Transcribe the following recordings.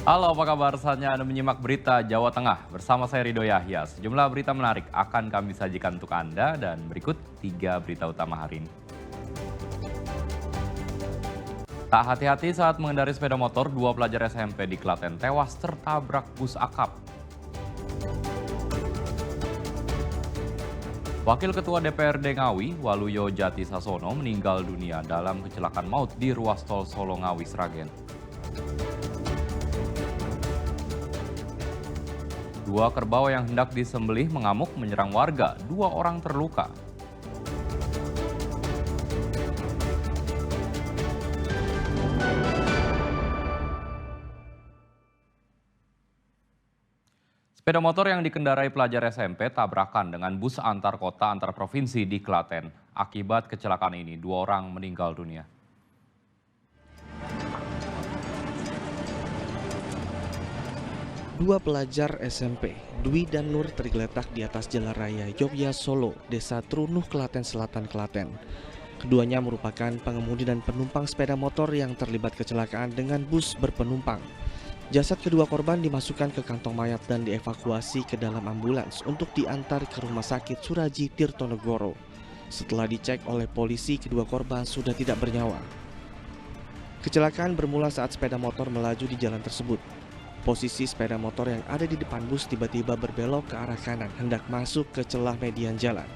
Halo, apa kabar? Saatnya Anda menyimak berita Jawa Tengah bersama saya Rido Yahya. Sejumlah berita menarik akan kami sajikan untuk Anda dan berikut 3 berita utama hari ini. Tak hati-hati saat mengendari sepeda motor, 2 pelajar SMP di Klaten tewas tertabrak bus akap. Wakil Ketua DPRD Ngawi, Waluyo Jati Sasono meninggal dunia dalam kecelakaan maut di ruas tol Solo Ngawi Sragen. 2 kerbau yang hendak disembelih mengamuk menyerang warga, 2 orang terluka. Sepeda motor yang dikendarai pelajar SMP tabrakan dengan bus antar kota antar provinsi di Klaten. Akibat kecelakaan ini, 2 orang meninggal dunia. Dua pelajar SMP, Dwi dan Nur tergeletak di atas jalan raya Yogya Solo, Desa Trunuh, Klaten Selatan, Klaten. Keduanya merupakan pengemudi dan penumpang sepeda motor yang terlibat kecelakaan dengan bus berpenumpang. Jasad kedua korban dimasukkan ke kantong mayat dan dievakuasi ke dalam ambulans untuk diantar ke Rumah Sakit Suraji Tirtonegoro. Setelah dicek oleh polisi, kedua korban sudah tidak bernyawa. Kecelakaan bermula saat sepeda motor melaju di jalan tersebut. Posisi sepeda motor yang ada di depan bus tiba-tiba berbelok ke arah kanan hendak masuk ke celah median jalan.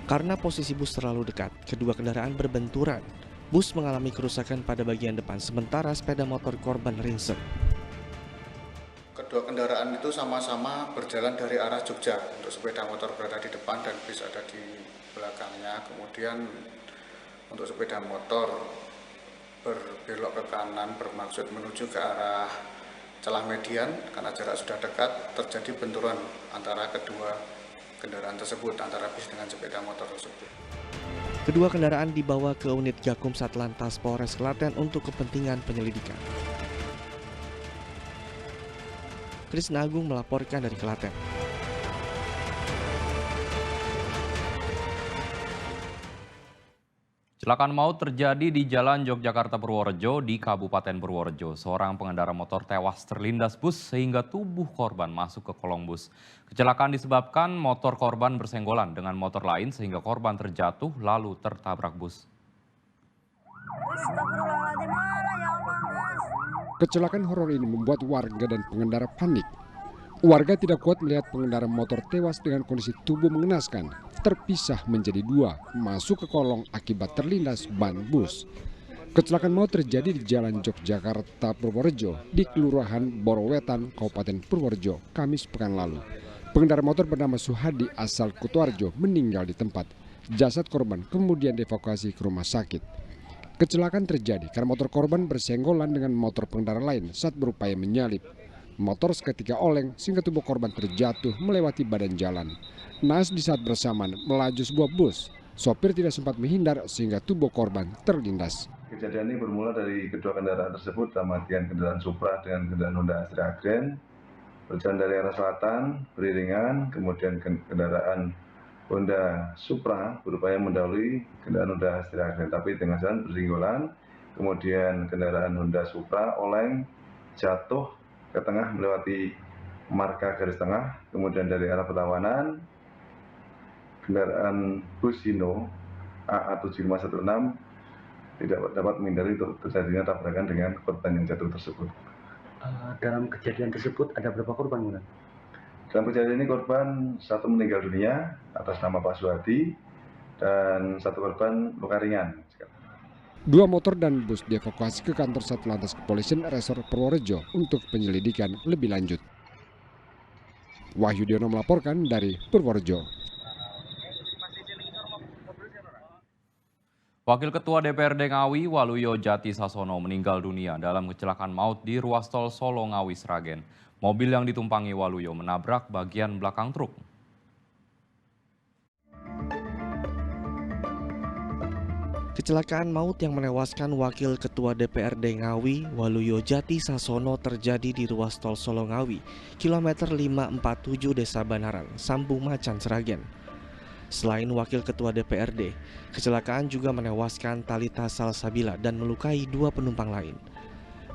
Karena posisi bus terlalu dekat, kedua kendaraan berbenturan. Bus mengalami kerusakan pada bagian depan, sementara sepeda motor korban ringsek. Kedua kendaraan itu sama-sama berjalan dari arah Jogja. Untuk sepeda motor berada di depan dan bis ada di belakangnya. Kemudian untuk sepeda motor berbelok ke kanan bermaksud menuju ke arah celah median. Karena jarak sudah dekat, terjadi benturan antara kedua kendaraan tersebut, antara bis dengan sepeda motor tersebut. Kedua kendaraan dibawa ke unit Gakum Satlantas Polres Klaten untuk kepentingan penyelidikan. Krisna Agung melaporkan dari Klaten. Kecelakaan maut terjadi di Jalan Yogyakarta-Purworejo di Kabupaten Purworejo. Seorang pengendara motor tewas terlindas bus sehingga tubuh korban masuk ke kolong bus. Kecelakaan disebabkan motor korban bersenggolan dengan motor lain sehingga korban terjatuh lalu tertabrak bus. Kecelakaan horor ini membuat warga dan pengendara panik. Warga tidak kuat melihat pengendara motor tewas dengan kondisi tubuh mengenaskan, terpisah menjadi 2, masuk ke kolong akibat terlindas ban bus. Kecelakaan maut terjadi di Jalan Yogyakarta Purworejo di Kelurahan Borowetan, Kabupaten Purworejo, Kamis pekan lalu. Pengendara motor bernama Suhadi asal Kutoarjo meninggal di tempat. Jasad korban kemudian dievakuasi ke rumah sakit. Kecelakaan terjadi karena motor korban bersenggolan dengan motor pengendara lain saat berupaya menyalip. Motor seketika oleng sehingga tubuh korban terjatuh melewati badan jalan. Naas di saat bersamaan melaju sebuah bus. Sopir tidak sempat menghindar sehingga tubuh korban terlindas. Kejadian ini bermula dari kedua kendaraan tersebut, dalam artian kendaraan Supra dengan kendaraan Honda Astra Grand, berjalan dari arah selatan beriringan, kemudian kendaraan Honda Supra berupaya mendahului kendaraan Honda Astra Grand, tapi dengan jalan bersenggolan, kemudian kendaraan Honda Supra oleng jatuh ke tengah melewati marka garis tengah, kemudian dari arah berlawanan kendaraan bus Hino AA7516 tidak dapat menghindari terjadinya tabrakan dengan korban yang jatuh tersebut. Dalam kejadian tersebut ada berapa korban, Bang? Dalam kejadian ini korban 1 meninggal dunia atas nama Pak Suhadi dan 1 korban luka ringan. 2 motor dan bus dievakuasi ke kantor Satlantas Kepolisian Resor Purworejo untuk penyelidikan lebih lanjut. Wahyu Diono melaporkan dari Purworejo. Wakil Ketua DPRD Ngawi, Waluyo Jati Sasono meninggal dunia dalam kecelakaan maut di ruas tol Solo Ngawi Sragen. Mobil yang ditumpangi Waluyo menabrak bagian belakang truk. Kecelakaan maut yang menewaskan Wakil Ketua DPRD Ngawi, Waluyo Jati Sasono terjadi di ruas tol Solo Ngawi, kilometer 547 Desa Banaran, Sambung Macan, Sragen. Selain Wakil Ketua DPRD, kecelakaan juga menewaskan Talita Salsabila dan melukai 2 penumpang lain.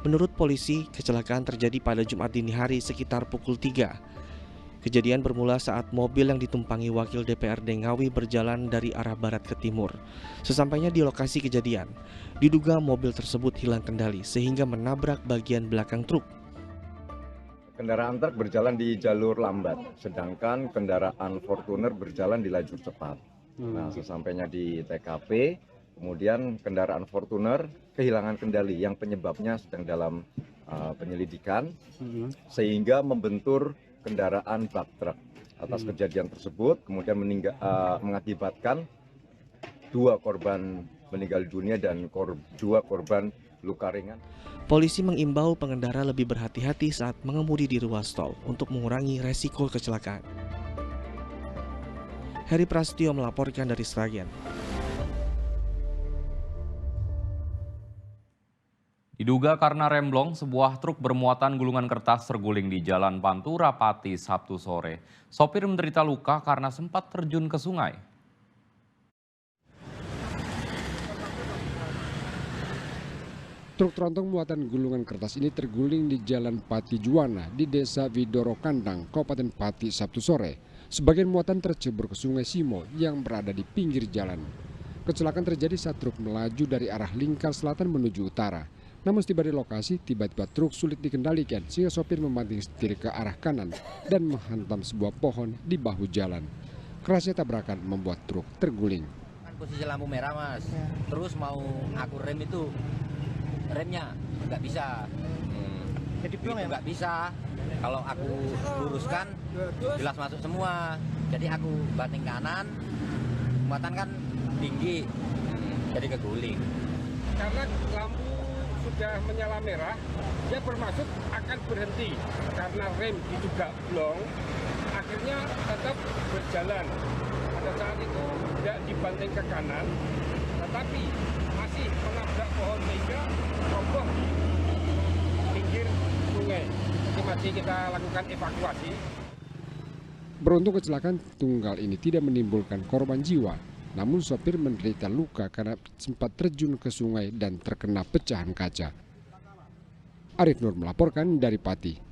Menurut polisi, kecelakaan terjadi pada Jumat dini hari sekitar pukul 3. Kejadian bermula saat mobil yang ditumpangi Wakil DPRD Ngawi berjalan dari arah barat ke timur. Sesampainya di lokasi kejadian, diduga mobil tersebut hilang kendali sehingga menabrak bagian belakang truk. Kendaraan truk berjalan di jalur lambat, sedangkan kendaraan Fortuner berjalan di lajur cepat. Nah, sesampainya di TKP, kemudian kendaraan Fortuner kehilangan kendali yang penyebabnya sedang dalam penyelidikan, sehingga membentur kendaraan bak truk. Atas kejadian tersebut, kemudian mengakibatkan 2 korban meninggal dunia dan 2 korban luka ringan. Polisi mengimbau pengendara lebih berhati-hati saat mengemudi di ruas tol untuk mengurangi resiko kecelakaan. Heri Prasetyo melaporkan dari Sragen. Diduga karena remblong, sebuah truk bermuatan gulungan kertas terguling di Jalan Pantura Pati Sabtu sore. Sopir menderita luka karena sempat terjun ke sungai. Truk tronton muatan gulungan kertas ini terguling di Jalan Pati Juwana di Desa Widoro Kandang, Kabupaten Pati Sabtu sore. Sebagian muatan tercebur ke Sungai Simo yang berada di pinggir jalan. Kecelakaan terjadi saat truk melaju dari arah lingkar selatan menuju utara. Namun setiba di lokasi, tiba-tiba truk sulit dikendalikan sehingga sopir membanting setir ke arah kanan dan menghantam sebuah pohon di bahu jalan. Kerasnya tabrakan membuat truk terguling. Posisi lampu merah, Mas. Terus mau aku rem itu, remnya nggak bisa. Jadi nggak bisa. Kalau aku luruskan, jelas masuk semua. Jadi aku banting kanan, muatan kan tinggi, jadi keguling. Karena lampu sudah menyala merah, dia bermaksud akan berhenti karena rem juga blong, akhirnya tetap berjalan. Pada saat itu tidak dibanting ke kanan, tetapi masih menabrak pohon sehingga roboh di pinggir sungai. Jadi masih kita lakukan evakuasi. Beruntung kecelakaan tunggal ini tidak menimbulkan korban jiwa. Namun sopir menderita luka karena sempat terjun ke sungai dan terkena pecahan kaca. Arif Nur melaporkan dari Pati.